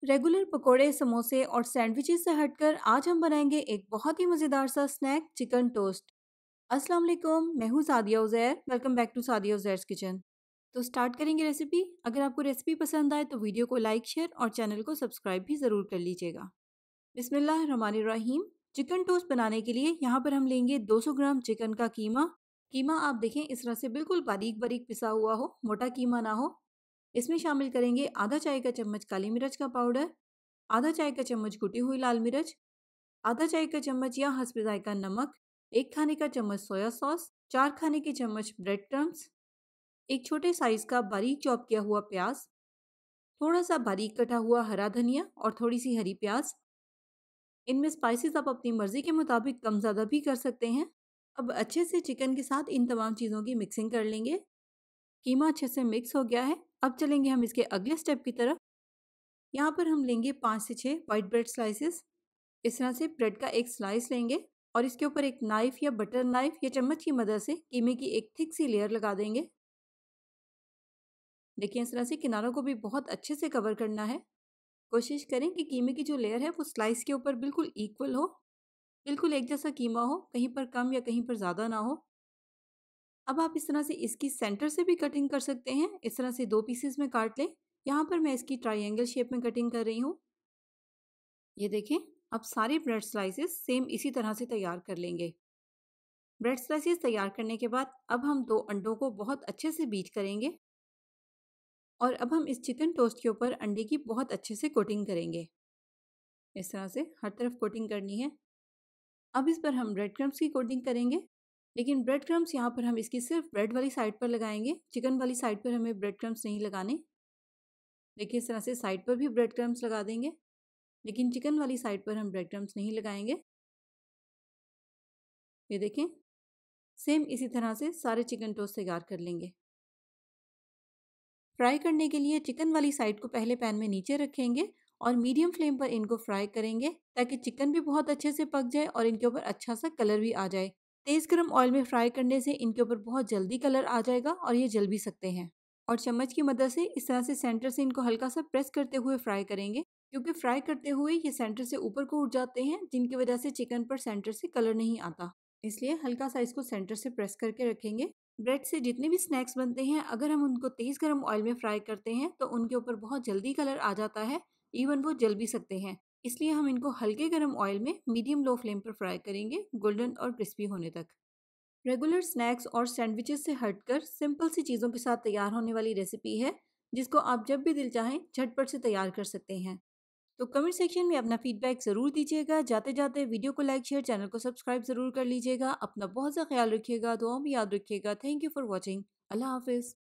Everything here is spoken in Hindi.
रेगुलर पकोड़े, समोसे और सैंडविचेस से हटकर आज हम बनाएंगे एक बहुत ही मज़ेदार सा स्नैक, चिकन टोस्ट। अस्सलाम वालेकुम, मैं हूँ Sadia Uzair. Welcome back to Sadia Uzair's kitchen. तो स्टार्ट करेंगे रेसिपी। अगर आपको रेसिपी पसंद आए तो वीडियो को लाइक, शेयर और चैनल को सब्सक्राइब भी ज़रूर कर लीजिएगा। बिस्मिल्लाहिर्रहमानिर्रहीम। चिकन टोस्ट बनाने के लिए यहाँ पर हम लेंगे 200 ग्राम चिकन का कीमा। कीमा आप देखें इस तरह से बिल्कुल बारीक बारीक पिसा हुआ हो, मोटा कीमा ना हो। इसमें शामिल करेंगे आधा चाय का चम्मच काली मिर्च का पाउडर, आधा चाय का चम्मच कुटी हुई लाल मिर्च, आधा चाय का चम्मच या हस्ब जायका नमक, 1 खाने का चम्मच सोया सॉस, 4 खाने के चम्मच ब्रेड क्रम्स, एक छोटे साइज का बारीक चॉप किया हुआ प्याज, थोड़ा सा बारीक कटा हुआ हरा धनिया और थोड़ी सी हरी प्याज। इनमें स्पाइसेस आप अपनी मर्जी के मुताबिक कम ज़्यादा भी कर सकते हैं। अब अच्छे से चिकन के साथ इन तमाम चीज़ों की मिक्सिंग कर लेंगे। कीमा अच्छे से मिक्स हो गया है। अब चलेंगे हम इसके अगले स्टेप की तरफ। यहाँ पर हम लेंगे 5 से 6 वाइट ब्रेड स्लाइसेस। इस तरह से ब्रेड का एक स्लाइस लेंगे और इसके ऊपर एक नाइफ या बटर नाइफ या चम्मच की मदद से कीमे की एक थिक सी लेयर लगा देंगे। देखिए इस तरह से किनारों को भी बहुत अच्छे से कवर करना है। कोशिश करें कि कीमे की जो लेयर है वो स्लाइस के ऊपर बिल्कुल इक्वल हो, बिल्कुल एक जैसा कीमा हो, कहीं पर कम या कहीं पर ज़्यादा ना हो। अब आप इस तरह से इसकी सेंटर से भी कटिंग कर सकते हैं। इस तरह से 2 पीसेस में काट लें। यहाँ पर मैं इसकी ट्रायंगल शेप में कटिंग कर रही हूँ। ये देखें, अब सारे ब्रेड स्लाइसेस सेम इसी तरह से तैयार कर लेंगे। ब्रेड स्लाइसेस तैयार करने के बाद अब हम 2 अंडों को बहुत अच्छे से बीट करेंगे और अब हम इस चिकन टोस्ट के ऊपर अंडे की बहुत अच्छे से कोटिंग करेंगे। इस तरह से हर तरफ कोटिंग करनी है। अब इस पर हम ब्रेड क्रम्स की कोटिंग करेंगे, लेकिन ब्रेड क्रम्स यहाँ पर हम इसकी सिर्फ ब्रेड वाली साइड पर लगाएंगे। चिकन वाली साइड पर हमें ब्रेड क्रम्स नहीं लगाने। देखिए इस तरह से साइड पर भी ब्रेड क्रम्स लगा देंगे, लेकिन चिकन वाली साइड पर हम ब्रेड क्रम्स नहीं लगाएंगे। ये देखें, सेम इसी तरह से सारे चिकन टोस्ट तैयार कर लेंगे। फ्राई करने के लिए चिकन वाली साइड को पहले पैन में नीचे रखेंगे और मीडियम फ्लेम पर इनको फ्राई करेंगे ताकि चिकन भी बहुत अच्छे से पक जाए और इनके ऊपर अच्छा सा कलर भी आ जाए। तेज़ गर्म ऑयल में फ्राई करने से इनके ऊपर बहुत जल्दी कलर आ जाएगा और ये जल भी सकते हैं। और चम्मच की मदद से इस तरह से सेंटर से इनको हल्का सा प्रेस करते हुए फ्राई करेंगे, क्योंकि फ्राई करते हुए ये सेंटर से ऊपर को उठ जाते हैं, जिनकी वजह से चिकन पर सेंटर से कलर नहीं आता। इसलिए हल्का सा इसको सेंटर से प्रेस करके रखेंगे। ब्रेड से जितने भी स्नैक्स बनते हैं, अगर हम उनको तेज़ गर्म ऑयल में फ्राई करते हैं तो उनके ऊपर बहुत जल्दी कलर आ जाता है, इवन वो जल भी सकते हैं। इसलिए हम इनको हल्के गर्म ऑयल में मीडियम लो फ्लेम पर फ्राई करेंगे, गोल्डन और क्रिस्पी होने तक। रेगुलर स्नैक्स और सैंडविचेस से हटकर सिंपल सी चीज़ों के साथ तैयार होने वाली रेसिपी है, जिसको आप जब भी दिल चाहें झटपट से तैयार कर सकते हैं। तो कमेंट सेक्शन में अपना फीडबैक ज़रूर दीजिएगा। जाते जाते वीडियो को लाइक, शेयर, चैनल को सब्सक्राइब ज़रूर कर लीजिएगा। अपना बहुत सा ख्याल रखिएगा, दुआ में याद रखिएगा। Thank you for watching. अल्लाह हाफिज़।